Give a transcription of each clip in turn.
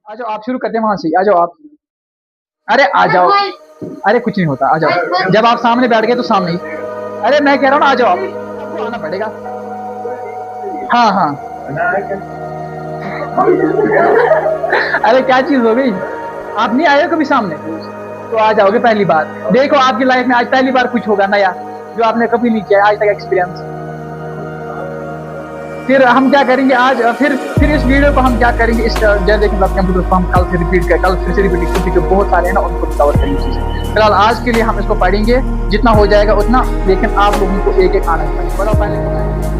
आ जाओ, आप शुरू करते हैं वहां से, आ जाओ आप। अरे आ जाओ। अरे कुछ नहीं होता, आ जाओ, जब आप सामने बैठ गए तो सामने ही। अरे मैं कह रहा हूँ ना, आ जाओ आप, आपको आना पड़ेगा। हाँ हाँ। अरे क्या चीज हो गई, आप नहीं आए हो कभी सामने, तो आ जाओगे पहली बार। देखो आपकी लाइफ में आज पहली बार कुछ होगा नया, जो आपने कभी नहीं किया आज तक एक्सपीरियंस। फिर हम क्या करेंगे आज, फिर इस वीडियो को हम क्या करेंगे, इस जनरेशन ऑफ कंप्यूटर को हम कल से रिपीट करें, कल फिर से रिपीट, क्योंकि जो बहुत सारे हैं ना उनको कवर करेंगे चीजें। फिलहाल आज के लिए हम इसको पढ़ेंगे, जितना हो जाएगा उतना, लेकिन आप लोगों को एक एक आना चाहिए। बोलो पहले।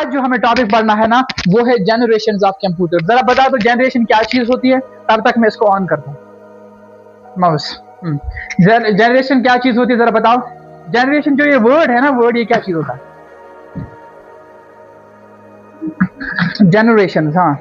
आज जो हमें टॉपिक पढ़ना है ना, वो है जनरेशन ऑफ कंप्यूटर। जरा बता दो जनरेशन क्या चीज होती है, तब तक मैं इसको ऑन करता हूँ माउस। जनरेशन क्या चीज होती है, जरा बताओ। जनरेशन जो ये वर्ड है ना, वर्ड ये क्या चीज होता है? जनरेशन। हाँ,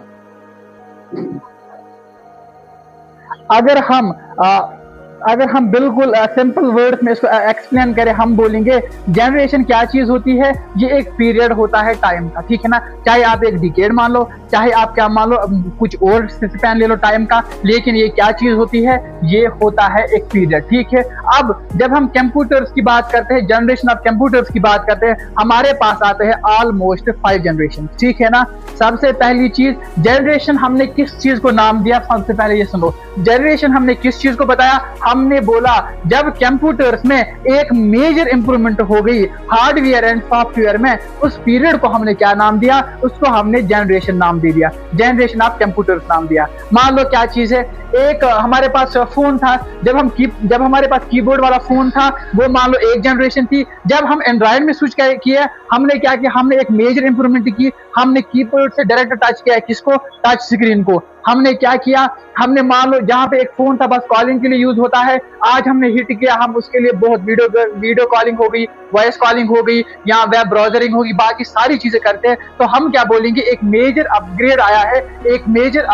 अगर हम बिल्कुल सिंपल वर्ड्स में इसको एक्सप्लेन करें, हम बोलेंगे जनरेशन क्या चीज होती है। ये एक पीरियड होता है टाइम का, ठीक है ना। चाहे आप एक डिकेड मान लो, चाहे आप क्या मान लो, कुछ और स्पैन ले लो टाइम का, लेकिन ये क्या चीज होती है? ये होता है एक पीरियड, ठीक है। अब जब हम कंप्यूटर्स की बात करते हैं, जनरेशन ऑफ कंप्यूटर्स की बात करते हैं, हमारे पास आते हैं ऑलमोस्ट 5 जनरेशन, ठीक है ना। सबसे पहली चीज, जनरेशन हमने किस चीज को नाम दिया? सबसे पहले ये सुनो, जनरेशन हमने किस चीज को बताया? हमने बोला जब कंप्यूटर्स में एक मेजर इंप्रूवमेंट हो गई हार्डवेयर एंड सॉफ्टवेयर में, उस पीरियड को हमने क्या नाम दिया? उसको हमने जनरेशन नाम दे दिया, जनरेशन ऑफ कंप्यूटर्स नाम दिया। मान लो क्या चीज है, एक हमारे पास फोन था, जब हमारे पास कीबोर्ड वाला फोन था, वो मान लो एक जनरेशन थी। जब हम एंड्रॉइड में स्विच किया, हमने क्या किया? हमने एक मेजर इंप्रूवमेंट की, हमने कीबोर्ड से डायरेक्ट टच किया, किसको? टच स्क्रीन को। हमने क्या किया? हमने मान लो जहां पे एक फोन था बस कॉलिंग के लिए यूज होता है, आज हमने हिट किया, हम उसके लिए बहुत वीडियो कॉलिंग हो गई, वॉइस कॉलिंग हो गई, या वेब ब्राउजरिंग होगी, बाकी सारी चीजें करते हैं। तो हम क्या बोलेंगे? एक मेजर अपग्रेड आया है, एक मेजर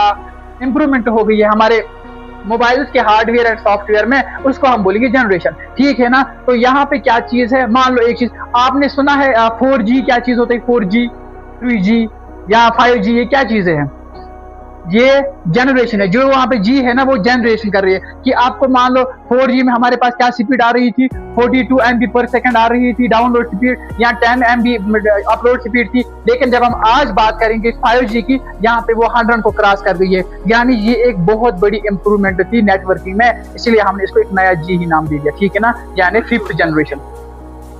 इंप्रूवमेंट हो गई है हमारे मोबाइल्स के हार्डवेयर एंड सॉफ्टवेयर में, उसको हम बोलेंगे जनरेशन, ठीक है ना। तो यहाँ पे क्या चीज है? मान लो एक चीज आपने सुना है 4G क्या चीज होती है? 4G, 3G या 5G, ये क्या चीजें हैं? ये जनरेशन है। जो वहां पे जी है ना, वो जनरेशन कर रही है कि आपको मान लो 4G में हमारे पास क्या स्पीड आ रही थी? 42 MB पर सेकंड आ रही थी डाउनलोड स्पीड, या 10 MB अपलोड स्पीड थी। लेकिन जब हम आज बात करेंगे 5G की, यहाँ पे वो 100 को क्रॉस कर गई है। यानी ये एक बहुत बड़ी इंप्रूवमेंट थी नेटवर्किंग में, इसलिए हमने इसको एक नया जी ही नाम दे दिया, ठीक है ना, यानी 5th जनरेशन।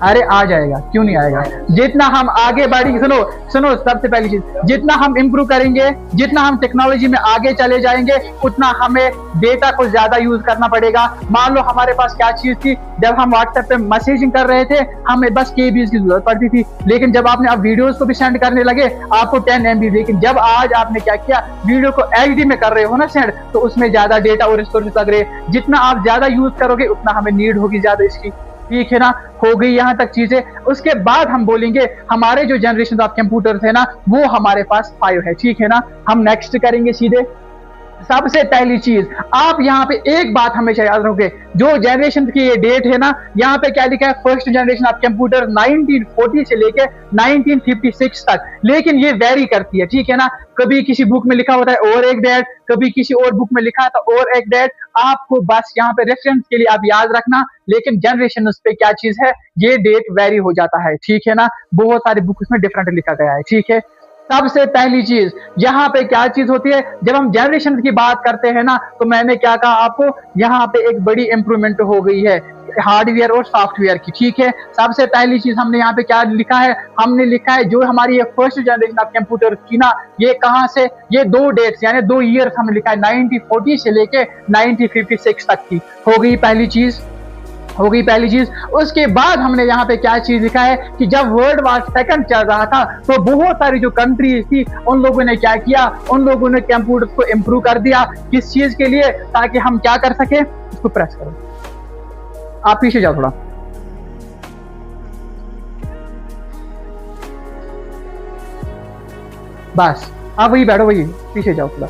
अरे आ जाएगा, क्यों नहीं आएगा? जितना हम आगे बढ़ेंगे, सुनो सबसे पहली चीज, जितना हम इंप्रूव करेंगे, जितना हम टेक्नोलॉजी में आगे चले जाएंगे, उतना हमें डेटा को ज्यादा यूज करना पड़ेगा। मान लो हमारे पास क्या चीज थी, जब हम व्हाट्सएप पे मैसेजिंग कर रहे थे, हमें बस केबीज की जरूरत पड़ती थी। लेकिन जब आपने अब वीडियोस को भी सेंड करने लगे, आपको 10 MB। लेकिन जब आज आपने क्या किया, वीडियो को HD में कर रहे हो ना सेंड, तो उसमें ज्यादा डेटा और स्टोरेज लग रहे। जितना आप ज्यादा यूज करोगे, उतना हमें नीड होगी ज्यादा इसकी, ठीक है ना। हो गई यहां तक चीजें। उसके बाद हम बोलेंगे हमारे जो जनरेशन ऑफ कंप्यूटर थे ना, वो हमारे पास 5 है, ठीक है ना। हम नेक्स्ट करेंगे सीधे। सबसे पहली चीज, आप यहाँ पे एक बात हमेशा याद रखोगे, जो जनरेशन की ये डेट है ना, यहाँ पे क्या लिखा है? फर्स्ट जनरेशन ऑफ कंप्यूटर 1940 से लेके 1956 तक। लेकिन ये वेरी करती है, ठीक है ना। कभी किसी बुक में लिखा होता है और एक डेट, कभी किसी और बुक में लिखा था और एक डेट। आपको बस यहाँ पे रेफरेंस के लिए आप याद रखना, लेकिन जनरेशन उस पे क्या चीज है, ये डेट वेरी हो जाता है, ठीक है ना। बहुत सारी बुक्स में डिफरेंट लिखा गया है, ठीक है। सबसे पहली चीज यहाँ पे क्या चीज होती है, जब हम जनरेशन की बात करते हैं ना, तो मैंने क्या कहा आपको, यहाँ पे एक बड़ी इंप्रूवमेंट हो गई है हार्डवेयर और सॉफ्टवेयर की, ठीक है। सबसे पहली चीज हमने यहाँ पे क्या लिखा है? हमने लिखा है जो हमारी ये फर्स्ट जनरेशन ऑफ कंप्यूटर की ना, ये कहाँ से, ये 2 डेट्स यानी 2 ईयर्स हमने लिखा है, 1940 से लेके 1956 तक की। हो गई पहली चीज। उसके बाद हमने यहाँ पे क्या चीज लिखा है कि जब वर्ल्ड वॉर सेकंड चल रहा था, तो बहुत सारी जो कंट्रीज थी, उन लोगों ने क्या किया? उन लोगों ने कंप्यूटर को इंप्रूव कर दिया। किस चीज के लिए? ताकि हम क्या कर सके? इसको प्रेस करो, आप पीछे जाओ थोड़ा। बस आप वही बैठो, वही पीछे जाओ थोड़ा,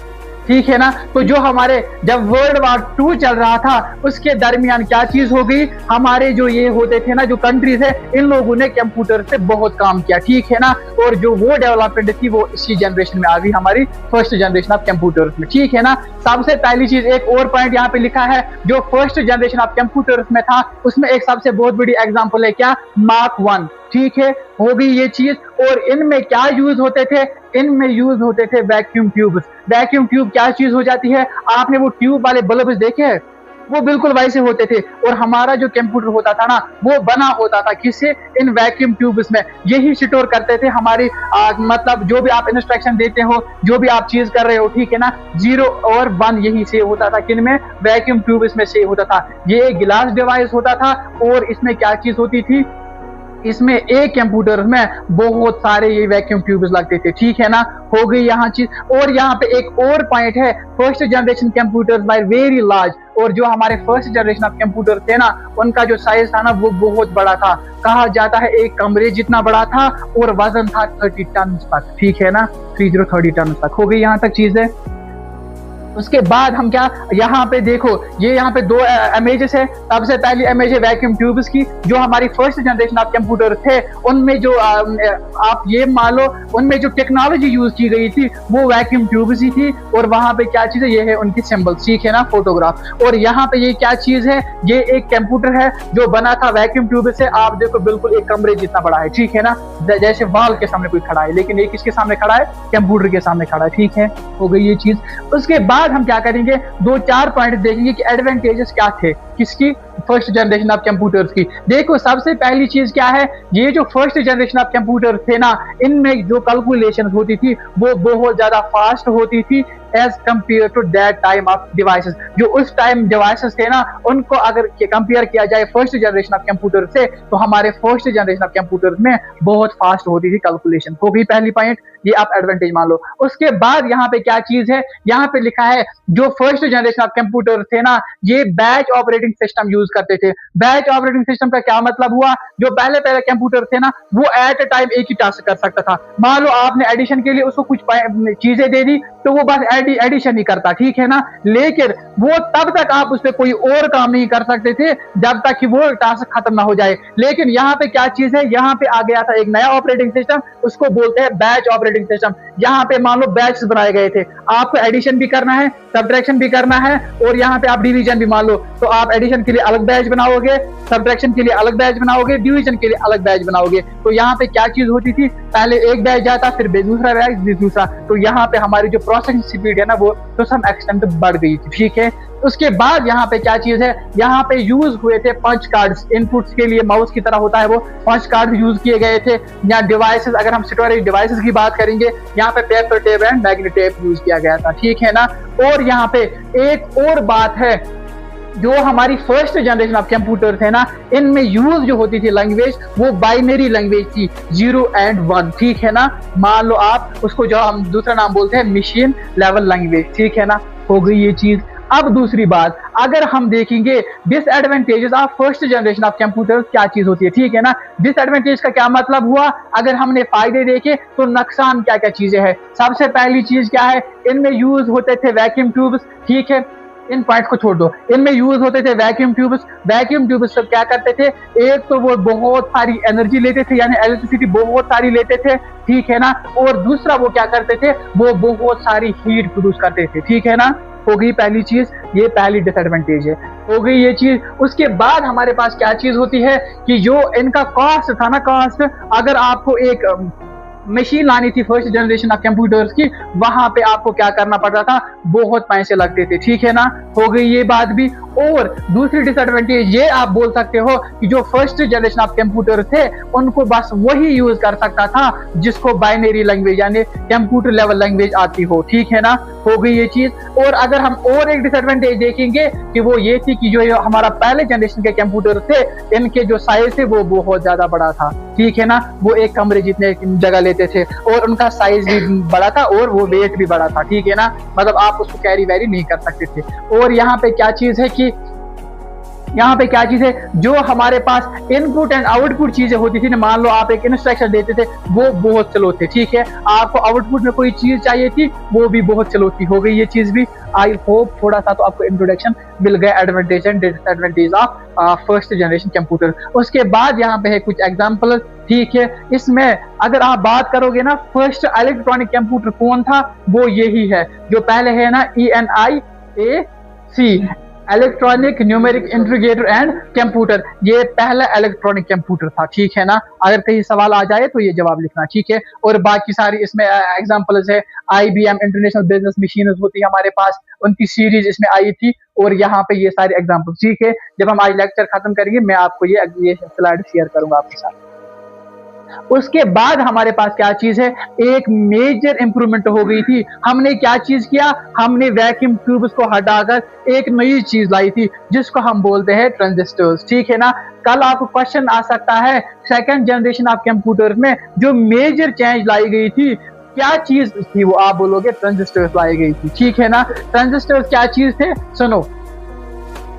ठीक है ना। तो जो हमारे जब वर्ल्ड वॉर 2 चल रहा था, उसके दरमियान क्या चीज हो गई? हमारे जो ये होते थे ना, जो कंट्रीज है, इन लोगों ने कंप्यूटर से बहुत काम किया, ठीक है ना। और जो वो डेवलपमेंट थी, वो इसी जनरेशन में आ गई, हमारी फर्स्ट जनरेशन ऑफ कंप्यूटर्स में, ठीक है ना। सबसे पहली चीज, एक और पॉइंट यहाँ पे लिखा है, जो फर्स्ट जनरेशन ऑफ कंप्यूटर्स में था, उसमें एक सबसे बहुत बड़ी एग्जाम्पल है क्या? मार्क 1, ठीक है। हो गई ये चीज। और इनमें क्या यूज होते थे? इनमें यूज होते थे वैक्यूम ट्यूब्स। वैक्यूम ट्यूब क्या चीज हो जाती है? आपने वो ट्यूब वाले बल्ब देखे हैं? वो बिल्कुल वैसे होते थे। और हमारा जो कंप्यूटर होता था ना, वो बना होता था किससे? इन वैक्यूम ट्यूब्स में। यही स्टोर करते थे हमारी मतलब जो भी आप इंस्ट्रक्शन देते हो, जो भी आप चीज कर रहे हो, ठीक है ना, 0 और 1 यही सेव होता था। किन में? वैक्यूम ट्यूब इसमें सेव होता था। ये एक गिलास डिवाइस होता था। और इसमें क्या चीज होती थी? इसमें एक कंप्यूटर में बहुत सारे ये वैक्यूम ट्यूब्स लगते थे, ठीक है ना। हो गई यहाँ चीज। और यहाँ पे एक और पॉइंट है, first generation computers were very large. और जो हमारे फर्स्ट जनरेशन ऑफ कंप्यूटर थे ना, उनका जो साइज था ना वो बहुत बड़ा था, कहा जाता है एक कमरे जितना बड़ा था, और वजन था 30 टन तक, ठीक है ना, 30 टन तक। हो गई यहाँ तक चीजें। उसके बाद हम क्या, यहाँ पे देखो, ये यहाँ पे दो इमेजेस है। सबसे पहली इमेज है वैक्यूम ट्यूब्स की, जो हमारी फर्स्ट जनरेशन ऑफ कंप्यूटर थे उनमें जो आप ये मान लो उनमें जो टेक्नोलॉजी यूज की गई थी वो वैक्यूम ट्यूब्स ही थी। और वहां पे क्या चीज है, ये है उनकी सिंबल, ठीक है ना, फोटोग्राफ। और यहाँ पे ये क्या चीज है, ये एक कंप्यूटर है जो बना था वैक्यूम ट्यूब से। आप देखो बिल्कुल एक कमरे जितना बड़ा है, ठीक है ना, जैसे वॉल के सामने कोई खड़ा है, लेकिन ये किसके सामने खड़ा है, कंप्यूटर के सामने खड़ा है, ठीक है। हो गई ये चीज। उसके बाद हम क्या करेंगे, 2-4 पॉइंट देखेंगे कि एडवांटेजेस क्या थे किसकी, फर्स्ट जनरेशन ऑफ कंप्यूटर्स की। देखो सबसे पहली चीज क्या है, ये जो फर्स्ट जनरेशन ऑफ कंप्यूटर थे ना, इनमें जो कैलकुलेशन होती थी वो बहुत ज्यादा फास्ट होती थी as compare to that time of devices. जो उस टाइम डिवाइसेस थे ना, उनको अगर कंपेयर किया जाए फर्स्ट जनरेशन ऑफ कंप्यूटर से, तो हमारे फर्स्ट जनरेशन ऑफ कंप्यूटर में बहुत फास्ट होती थी कैलकुलेशन। हो गई पहली पॉइंट, ये आप एडवांटेज मान लो। उसके बाद यहाँ पे क्या चीज है, यहाँ पे लिखा है जो फर्स्ट जनरेशन ऑफ कंप्यूटर थे ना, ये बैच ऑपरेटिंग सिस्टम यूज करते थे। बैच ऑपरेटिंग सिस्टम का क्या मतलब हुआ, जो पहले पहले कंप्यूटर थे ना, वो एट अ टाइम एक ही टास्क कर सकता था। मान लो आपने एडिशन के लिए उसको कुछ चीजें दे दी, तो वो बस एडिशन ही करता, ठीक है ना। लेकिन वो तब तक आप उस पर कोई और काम नहीं कर सकते थे जब तक कि वो टास्क खत्म ना हो जाए। लेकिन यहाँ पे क्या चीज है, यहाँ पे आ गया था एक नया ऑपरेटिंग सिस्टम, उसको बोलते हैं बैच ऑपरेटिंग सिस्टम। यहाँ पे मान लो बैच बनाए गए थे, आपको एडिशन भी करना है, सब्ट्रैक्शन भी करना है, और यहाँ पे आप डिवीजन भी मान लो, तो आप एडिशन के लिए अलग बैच बनाओगे, सब्ट्रैक्शन के लिए अलग बैच बनाओगे, डिवीजन के लिए अलग बैच बनाओगे। तो यहाँ पे क्या चीज होती थी, पहले एक बैच जाता, फिर दूसरा बैच, दूसरा। तो यहाँ पे हमारी जो प्रोसेसिंग स्पीड है ना, वो तो सम एक्सटेंट बढ़ गई थी, ठीक है। उसके बाद यहाँ पे क्या चीज है, यहाँ पे यूज हुए थे पंच कार्ड्स, इनपुट्स के लिए माउस की तरह होता है वो, पंच कार्ड यूज किए गए थे। या डिवाइसेस, अगर हम स्टोरेज डिवाइसेस की बात करेंगे, यहाँ पे paper tape and magnet tape use किया गया था, ठीक है ना। और यहाँ पे एक और बात है, जो हमारी फर्स्ट जनरेशन ऑफ कंप्यूटर थे ना, इनमें यूज जो होती थी लैंग्वेज, वो बाइनरी लैंग्वेज थी, 0 and 1, ठीक है ना। मान लो आप उसको जो हम दूसरा नाम बोलते हैं मशीन लेवल लैंग्वेज, ठीक है ना। हो गई ये चीज। अब दूसरी बात, अगर हम देखेंगे disadvantages of first generation of computer क्या चीज होती है, ठीक है ना। डिसएडवांटेज का क्या मतलब हुआ, अगर हमने फायदे देखे तो नुकसान क्या क्या चीजें हैं। सबसे पहली चीज क्या है, इनमें यूज होते थे वैक्यूम ट्यूब्स, ठीक है, इन पॉइंट को छोड़ दो। इनमें यूज होते थे वैक्यूम ट्यूब्स। वैक्यूम ट्यूब्स सब क्या करते थे, एक तो वो बहुत सारी एनर्जी लेते थे, यानी इलेक्ट्रिसिटी बहुत सारी लेते थे, ठीक है ना। और दूसरा वो क्या करते थे, वो बहुत सारी हीट प्रोड्यूस करते थे, ठीक है ना। हो गई पहली चीज, ये पहली डिसएडवांटेज है, हो गई ये चीज। उसके बाद हमारे पास क्या चीज होती है कि जो इनका कॉस्ट था ना, कॉस्ट, अगर आपको एक मशीन लानी थी फर्स्ट जनरेशन ऑफ कंप्यूटर्स की, वहां पे आपको क्या करना पड़ता था, बहुत पैसे लगते थे, ठीक है ना। हो गई ये बात भी। और दूसरी डिसएडवांटेज ये आप बोल सकते हो कि जो फर्स्ट जनरेशन ऑफ कंप्यूटर थे, उनको बस वही यूज कर सकता था जिसको बाइनरी लैंग्वेज यानी कंप्यूटर लेवल लैंग्वेज आती हो, ठीक है ना। हो गई ये चीज। और अगर हम और एक डिसएडवांटेज देखेंगे कि वो ये थी कि जो हमारा पहले जनरेशन के कंप्यूटर थे, इनके जो साइज थे वो बहुत ज्यादा बड़ा था, ठीक है ना। वो एक कमरे जितने जगह लेते थे, और उनका साइज भी बड़ा था, और वो वेट भी बड़ा था, ठीक है ना। मतलब आप उसको कैरी वैरी नहीं कर सकते थे। और यहाँ पे क्या चीज है कि यहाँ पे क्या चीज है, जो हमारे पास इनपुट एंड आउटपुट चीजें होती थी ना, मान लो आप एक इंस्ट्रक्शन देते थे, वो बहुत स्लो थे, ठीक है। आपको आउटपुट में कोई चीज चाहिए थी, वो भी बहुत स्लो थी। हो गई ये चीज भी। आई होप थोड़ा सा तो आपको इंट्रोडक्शन मिल गया advantage and disadvantage of first generation computer. उसके बाद यहाँ पे है कुछ एग्जाम्पल, ठीक है। इसमें अगर आप बात करोगे ना, फर्स्ट इलेक्ट्रॉनिक कंप्यूटर कौन था, वो यही है जो पहले है ना, ENIAC, electronic numeric integrator and computer. ये पहला इलेक्ट्रॉनिक कंप्यूटर था, ठीक है ना। अगर कहीं सवाल आ जाए तो ये जवाब लिखना, ठीक है। और बाकी सारी इसमें एग्जांपल्स है, IBM इंटरनेशनल बिजनेस मशीन होती है हमारे पास, उनकी सीरीज इसमें आई थी, और यहाँ पे ये सारे एग्जाम्पल, ठीक है। जब हम आज लेक्चर खत्म करेंगे, मैं आपको ये स्लाइड शेयर करूंगा आपके साथ। उसके बाद हमारे पास क्या चीज है, एक मेजर इंप्रूवमेंट हो गई थी। हमने क्या चीज किया, हमने वैक्यूम ट्यूब्स को हटाकर एक नई चीज लाई थी जिसको हम बोलते हैं ट्रांजिस्टर्स। ठीक है ना। कल आपको क्वेश्चन आ सकता है सेकंड जनरेशन ऑफ कंप्यूटर में जो मेजर चेंज लाई गई थी, क्या चीज थी वो, आप बोलोगे ट्रांजिस्टर्स लाई गई थी। ठीक है ना। ट्रांजिस्टर्स क्या चीज थे, सुनो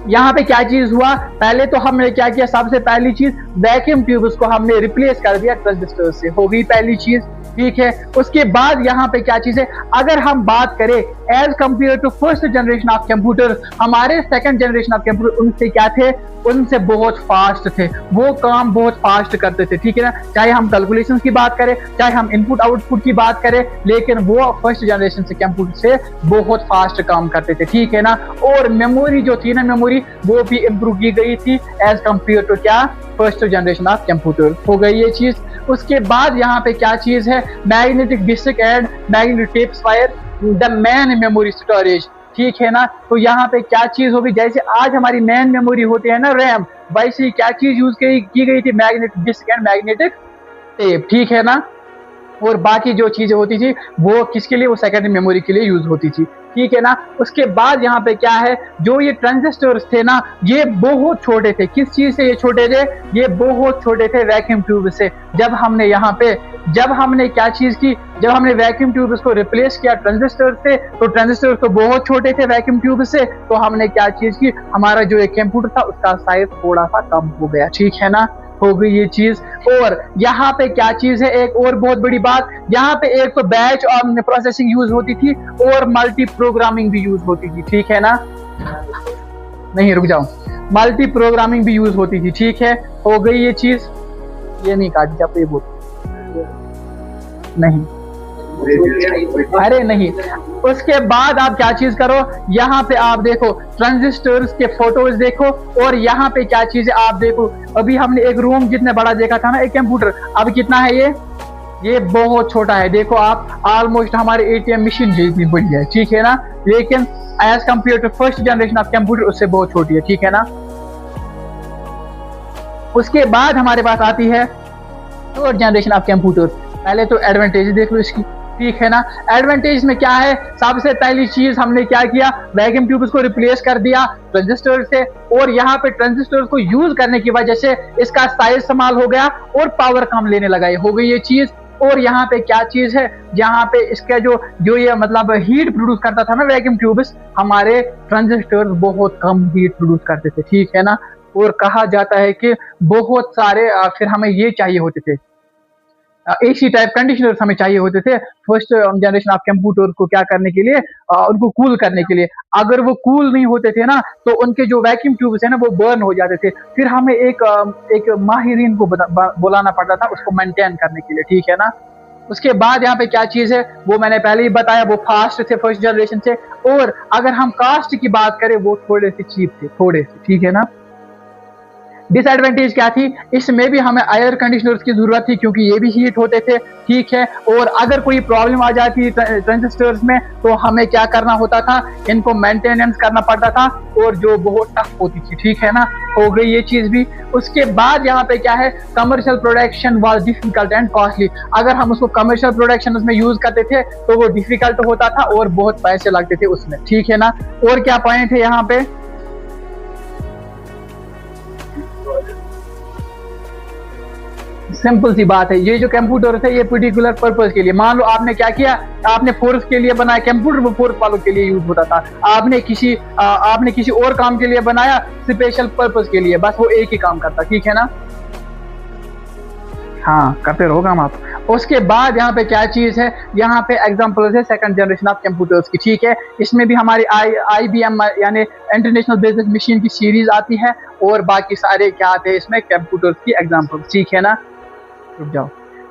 यहाँ पे क्या चीज हुआ। पहले तो हमने क्या किया, सबसे पहली चीज वैक्यूम ट्यूब्स को हमने रिप्लेस कर दिया ट्रांजिस्टर से, हो गई पहली चीज। ठीक है। उसके बाद यहाँ पे क्या चीज है, अगर हम बात करें as compare to first generation of computer, हमारे सेकंड जनरेशन ऑफ कंप्यूटर उनसे क्या थे, उनसे बहुत फास्ट थे, वो काम बहुत फास्ट करते थे। ठीक है ना। चाहे हम कैलकुलेशन की बात करें, चाहे हम इनपुट आउटपुट की बात करें, लेकिन वो फर्स्ट जनरेशन से कंप्यूटर से बहुत फास्ट काम करते थे। ठीक है ना। और मेमोरी जो थी ना, मेमोरी वो भी इम्प्रूव की गई थी एज कंपेयर टू क्या, फर्स्ट जनरेशन ऑफ कंप्यूटर, हो गई ये चीज। उसके बाद यहाँ पे क्या चीज है, magnetic disk and magnetic tape wire the main memory storage. ठीक है ना। तो यहाँ पे क्या चीज होगी, जैसे आज हमारी मेन मेमोरी होती है ना रैम, वैसे ही क्या चीज यूज की गई थी, magnetic disk and magnetic tape. ठीक है ना। और बाकी जो चीजें होती थी वो किसके लिए, वो सेकेंडरी मेमोरी के लिए यूज होती थी। ठीक है ना। उसके बाद यहाँ पे क्या है, जो ये ट्रांजिस्टर्स थे ना, ये बहुत छोटे थे। किस चीज से ये छोटे थे, ये बहुत छोटे थे वैक्यूम ट्यूब से। जब हमने यहाँ पे क्या चीज की, जब हमने वैक्यूम ट्यूब को रिप्लेस किया ट्रांजिस्टर से, तो ट्रांजिस्टर तो बहुत छोटे थे वैक्यूम ट्यूब से, तो हमने क्या चीज की, हमारा जो एक कंप्यूटर था उसका साइज थोड़ा सा कम हो गया। ठीक है ना, हो गई ये चीज। और यहाँ पे क्या चीज है, एक और बहुत बड़ी बात, यहाँ पे एक तो बैच और प्रोसेसिंग यूज होती थी और मल्टी प्रोग्रामिंग भी यूज होती थी। ठीक है ना। नहीं रुक जाओ, मल्टी प्रोग्रामिंग भी यूज होती थी। ठीक है, हो गई ये चीज। ये नहीं काटी जब ये बोल, नहीं अरे नहीं। उसके बाद आप क्या चीज करो, यहाँ पे आप देखो ट्रांजिस्टर्स के फोटोज देखो, और यहाँ पे क्या चीज है आप देखो। अभी हमने एक रूम जितने बड़ा देखा था ना एक कंप्यूटर, अब कितना है ये बहुत छोटा है। देखो आप, ऑलमोस्ट हमारे एटीएम मशीन जितनी बड़ी है। ठीक है ना। लेकिन as compare to first generation of computer उससे बहुत छोटी है। ठीक है ना। उसके बाद हमारे पास आती है थर्ड जनरेशन ऑफ कंप्यूटर। पहले तो एडवांटेज देख लो इसकी। ठीक है ना। एडवांटेज में क्या है, सबसे पहली चीज हमने क्या किया, वैक्यूम ट्यूब्स को रिप्लेस कर दिया ट्रांजिस्टर से, और यहाँ पे ट्रांजिस्टर को यूज करने की वजह से इसका साइज स्मॉल हो गया और पावर कम लेने लगा, हो गई ये चीज। और यहाँ पे क्या चीज है, यहाँ पे इसका जो ये मतलब हीट प्रोड्यूस करता था ना वैक्यूम ट्यूब्स, हमारे ट्रांजिस्टर बहुत कम हीट प्रोड्यूस करते थे। ठीक है ना। और कहा जाता है कि बहुत सारे फिर हमें ये चाहिए होते थे, एसी टाइप कंडीशनर्स हमें चाहिए होते थे फर्स्ट जनरेशन ऑफ कंप्यूटर को क्या करने के लिए, उनको कूल करने के लिए। अगर वो कूल नहीं होते थे ना, तो उनके जो वैक्यूम ट्यूब्स है ना वो बर्न हो जाते थे, फिर हमें एक माहिरीन को बुलाना पड़ता था उसको मेंटेन करने के लिए। ठीक है ना। उसके बाद यहाँ पे क्या चीज है, वो मैंने पहले ही बताया, वो फास्ट थे फर्स्ट जनरेशन से। और अगर हम कास्ट की बात करें, वो थोड़े से चीप थे, थोड़े से। ठीक है ना। डिसएडवांटेज क्या थी, इसमें भी हमें एयर कंडीशनर्स की जरूरत थी क्योंकि ये भी हीट होते थे। ठीक है। और अगर कोई प्रॉब्लम आ जाती ट्रांजिस्टर्स में, तो हमें क्या करना होता था, इनको मेंटेनेंस करना पड़ता था, और जो बहुत टफ होती थी। ठीक है ना। हो गई ये चीज भी। उसके बाद यहाँ पे क्या है, commercial production was difficult and costly. अगर हम उसको कमर्शियल प्रोडक्शन में यूज करते थे तो वो डिफिकल्ट होता था और बहुत पैसे लगते थे उसमें। ठीक है ना। और क्या पॉइंट है यहाँ पे, सिंपल सी बात है, ये जो कंप्यूटर है ये पर्टिकुलर पर्पस के लिए, मान लो आपने क्या किया, आपने फोर्स के लिए बनाया कंप्यूटर, वो फोर्स वालों के लिए यूज होता था। आपने किसी और काम के लिए बनाया, स्पेशल पर्पस के लिए, बस वो एक ही काम करता। ठीक है ना। हाँ करते रहो काम आप। उसके बाद यहाँ पे क्या चीज है, यहाँ पे एग्जांपल है सेकंड जनरेशन ऑफ कंप्यूटर्स की। ठीक है। इसमें भी हमारी IBM यानी इंटरनेशनल बिजनेस मशीन की सीरीज आती है, और बाकी सारे क्या आते हैं इसमें, कंप्यूटर्स की एग्जांपल। ठीक है ना। रुक जाओ।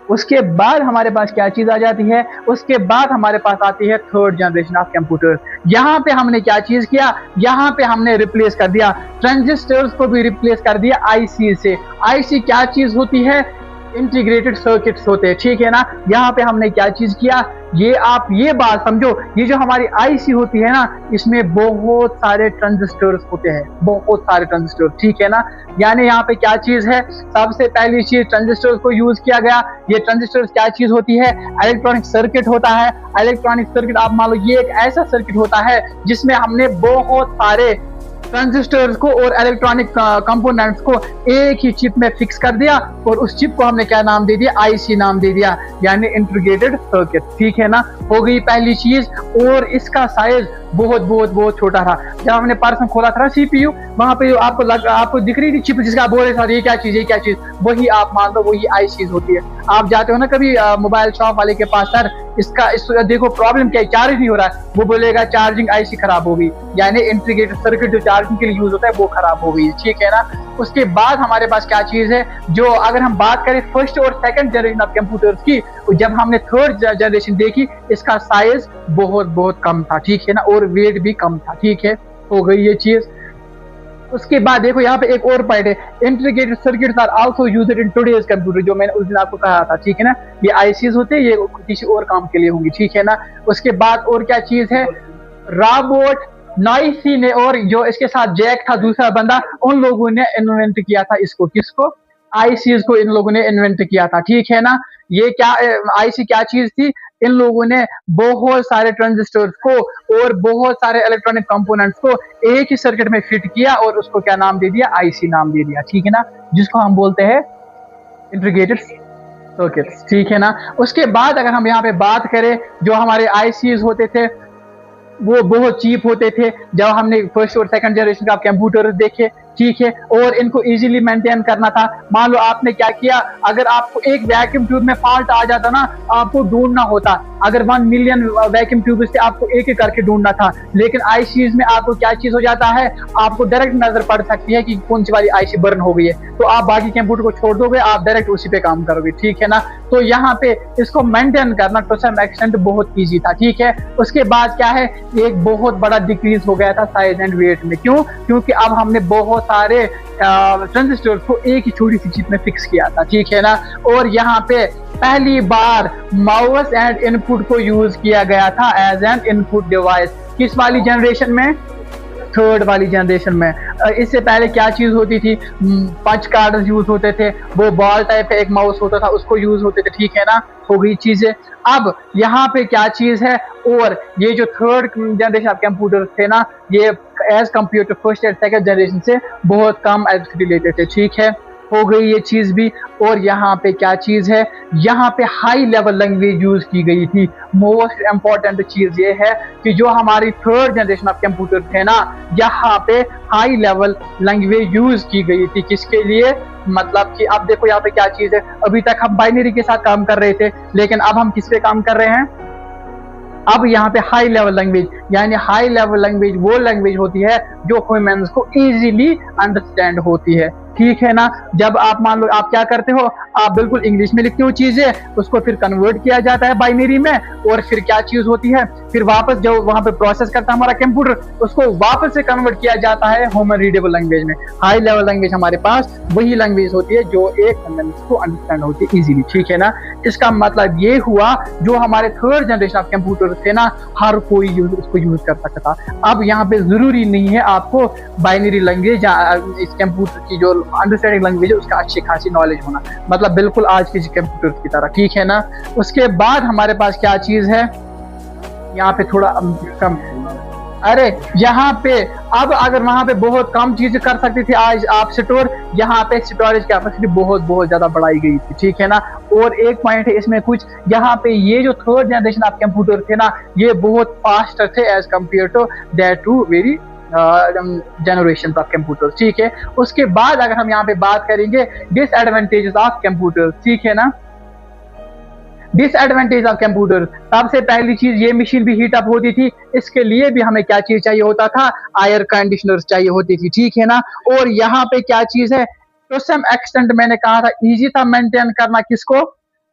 उसके बाद हमारे पास क्या चीज आ जाती है, उसके बाद हमारे पास आती है थर्ड जनरेशन ऑफ कंप्यूटर। यहाँ पे हमने क्या चीज किया, यहाँ पे हमने रिप्लेस कर दिया ट्रांजिस्टर्स को भी रिप्लेस कर दिया आईसी से। आईसी क्या चीज होती है, इंटीग्रेटेड सर्किट्स होते हैं, ठीक है ना। यहाँ पे हमने क्या चीज किया, ये आप ये बात समझो, ये जो हमारी आईसी होती है ना, इसमें बहुत सारे ट्रांजिस्टर्स होते हैं, बहुत सारे ट्रांजिस्टर, ठीक है ना। यानी यहाँ पे क्या चीज है, सबसे पहली चीज ट्रांजिस्टर्स को यूज किया गया। ये ट्रांजिस्टर्स क्या चीज होती है, इलेक्ट्रॉनिक सर्किट होता है। इलेक्ट्रॉनिक सर्किट आप मान लो ये एक ऐसा सर्किट होता है जिसमें हमने बहुत सारे ट्रांजिस्टर्स को और इलेक्ट्रॉनिक कंपोनेंट्स को एक ही चिप में फिक्स कर दिया, और उस चिप को हमने क्या नाम दे दिया, आईसी नाम दे दिया, यानी इंटीग्रेटेड सर्किट, ठीक है ना। हो गई पहली चीज। और इसका साइज बहुत बहुत बहुत छोटा था। जब हमने पर्सन खोला था सीपीयू, वहां पे आपको दिख रही थी चिप, जिसका बोल रहे सर ये क्या चीज, ये क्या चीज, वही आप मान लो वही आईसी होती है। आप जाते हो ना कभी मोबाइल शॉप वाले के पास, सर इस देखो प्रॉब्लम क्या है, चार्ज नहीं हो रहा है, वो बोलेगा चार्जिंग आईसी खराब हो गई, यानी इंटीग्रेटेड सर्किट जो चार्जिंग के लिए यूज होता है वो खराब हो गई, ठीक है ना। उसके बाद हमारे पास क्या चीज है, जो अगर हम बात करें फर्स्ट और सेकंड जनरेशन ऑफ कंप्यूटर्स की, जब हमने थर्ड जनरेशन देखी, इसका साइज बहुत बहुत कम था, ठीक है ना, और वेट भी कम था, ठीक है। हो गई ये चीज। उसके बाद देखो यहाँ पे एक और पॉइंट है, integrated circuits are also used in today's computer, जो मैंने उस दिन आपको कहा था, ठीक है ना। ये आईसीज होते हैं, ये किसी और काम के लिए होंगी, ठीक है ना। उसके बाद और क्या चीज है, रॉबर्ट नॉइसी ने और जो इसके साथ जैक था दूसरा बंदा, उन लोगों ने इन्वेंट किया था इसको, किसको, आईसीज को इन लोगों ने इन्वेंट किया था, ठीक है ना। ये क्या आईसी क्या चीज थी, इन लोगों ने बहुत सारे ट्रांजिस्टर्स को और बहुत सारे इलेक्ट्रॉनिक कंपोनेंट्स को एक ही सर्किट में फिट किया और उसको क्या नाम दे दिया, आईसी नाम दे दिया, ठीक है ना, जिसको हम बोलते हैं इंटीग्रेटेड सर्किट्स, ठीक है ना। उसके बाद अगर हम यहाँ पे बात करें, जो हमारे आईसीज होते थे वो बहुत चीप होते थे। जब हमने फर्स्ट और सेकंड जनरेशन का कंप्यूटर देखे, ठीक है, और इनको इजीली मेंटेन करना था। मान लो आपने क्या किया, अगर आपको एक वैक्यूम ट्यूब में फॉल्ट आ जाता ना, आपको ढूंढना होता, अगर 1 मिलियन वैक्यूम ट्यूब से आपको एक एक करके ढूंढना था। लेकिन आईसीज में आपको क्या चीज हो जाता है, आपको डायरेक्ट नजर पड़ सकती है कि कौन सी वाली आईसी बर्न हो गई है, तो आप बाकी कंप्यूटर को छोड़ दोगे, आप डायरेक्ट उसी पे काम करोगे, ठीक है ना। तो यहाँ पे इसको मेंटेन करना टू सम एक्सटेंट बहुत ईजी था, ठीक है। उसके बाद क्या है, एक बहुत बड़ा डिक्रीज हो गया था साइज एंड वेट में। क्यों? क्योंकि अब हमने बहुत सारे ट्रांजिस्टर को एक ही छोटी सी चिप में फिक्स किया था, ठीक है ना। और यहाँ पे पहली बार माउस एंड इनपुट को यूज किया गया था एज एन इनपुट डिवाइस, किस वाली जनरेशन में, थर्ड वाली जनरेशन में। इससे पहले क्या चीज होती थी, पंच कार्ड यूज होते थे, वो बॉल टाइप का एक माउस होता था, उसको यूज होते थे, ठीक है ना। हो गई चीजें। अब यहाँ पे क्या चीज है, और ये जो थर्ड जनरेशन ऑफ कंप्यूटर थे ना, ये as computer first and second generation से बहुत कम इलेक्ट्रिसिटी लेते थे, ठीक है। हो गई ये चीज भी। और यहाँ पे क्या चीज है, यहाँ पे हाई लेवल लैंग्वेज यूज की गई थी। मोस्ट इंपॉर्टेंट चीज ये है कि जो हमारी थर्ड जनरेशन ऑफ कंप्यूटर थे ना, यहाँ पे हाई लेवल लैंग्वेज यूज की गई थी, किसके लिए, मतलब कि अब देखो यहाँ पे क्या चीज है, अभी तक हम बाइनरी के साथ काम कर रहे थे, लेकिन अब हम किस पे काम कर रहे हैं, अब यहाँ पे हाई लेवल लैंग्वेज, यानी हाई लेवल लैंग्वेज वो लैंग्वेज होती है जो ह्यूमंस को इजीली अंडरस्टैंड होती है, ठीक है ना। जब आप मान लो आप क्या करते हो, आप बिल्कुल इंग्लिश में लिखते हो चीजें, उसको फिर कन्वर्ट किया जाता है बाइनरी में, और फिर क्या चीज होती है, फिर वापस जो वहां पे प्रोसेस करता है हमारा कंप्यूटर, उसको वापस से कन्वर्ट किया जाता है ह्यूमन रीडेबल लैंग्वेज में। हाई लेवल लैंग्वेज हमारे पास वही लैंग्वेज होती है जो एक ह्यूमन को अंडरस्टैंड होती है इजीली, ठीक है ना। इसका मतलब ये हुआ, जो हमारे थर्ड जनरेशन ऑफ कंप्यूटर थे ना, हर कोई उसको यूज कर सकता था। अब यहाँ पे जरूरी नहीं है आपको बाइनरी लैंग्वेज, इस कंप्यूटर की जो अंडरस्टैंडिंग लैंग्वेज है उसका अच्छी खासी नॉलेज होना, मतलब बिल्कुल आज के कंप्यूटर की तरह, ठीक है ना। उसके बाद हमारे पास क्या चीज है, यहाँ पे थोड़ा कम, अरे यहाँ पे अब अगर वहां पे बहुत कम चीजें कर सकती थी, आज आप स्टोर, यहाँ पे स्टोरेज कैपेसिटी बहुत बहुत ज्यादा बढ़ाई गई थी, ठीक है ना। और एक पॉइंट है इसमें कुछ, यहाँ पे ये जो थर्ड जनरेशन ऑफ कंप्यूटर थे ना, ये बहुत फास्ट थे as compare to that two very generation of computer, ठीक है। उसके बाद अगर हम यहाँ पे बात करेंगे डिसएडवांटेजेस ऑफ कंप्यूटर, ठीक है ना। डिसएडवांटेज ऑफ कंप्यूटर, सबसे पहली चीज, ये मशीन भी हीट अप होती थी, इसके लिए भी हमें क्या चीज चाहिए होता था, एयर कंडीशनर्स चाहिए होती थी, ठीक है ना। और यहाँ पे क्या चीज है, टू सम एक्सटेंट मैंने कहा था इजी था मेंटेन करना, किसको,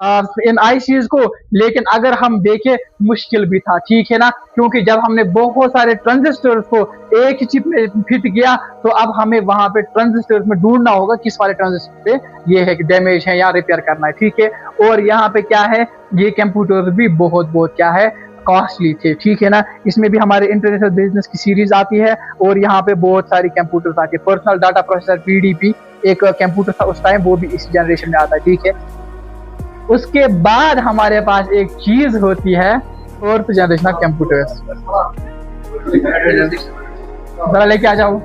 इन आईसीज को। लेकिन अगर हम देखें मुश्किल भी था, ठीक है ना, क्योंकि जब हमने बहुत सारे ट्रांजिस्टर्स को एक ही चिप में फिट किया तो अब हमें वहां पे ट्रांजिस्टर्स में ढूंढना होगा किस वाले ट्रांजिस्टर पे ये है कि डैमेज है या रिपेयर करना है, ठीक है। और यहाँ पे क्या है, ये कंप्यूटर भी बहुत क्या है, कॉस्टली थे, ठीक है ना। इसमें भी हमारे इंटरनेशनल बिजनेस की सीरीज आती है और यहाँ पे बहुत सारी कंप्यूटर्स आती है। पर्सनल डाटा प्रोसेसर पीडीपी एक कंप्यूटर था उस टाइम, वो भी इस जनरेशन में आता है, ठीक है। उसके बाद हमारे पास एक चीज होती है फोर्थ जनरेशन कंप्यूटर्स। जरा लेके आ जाओ।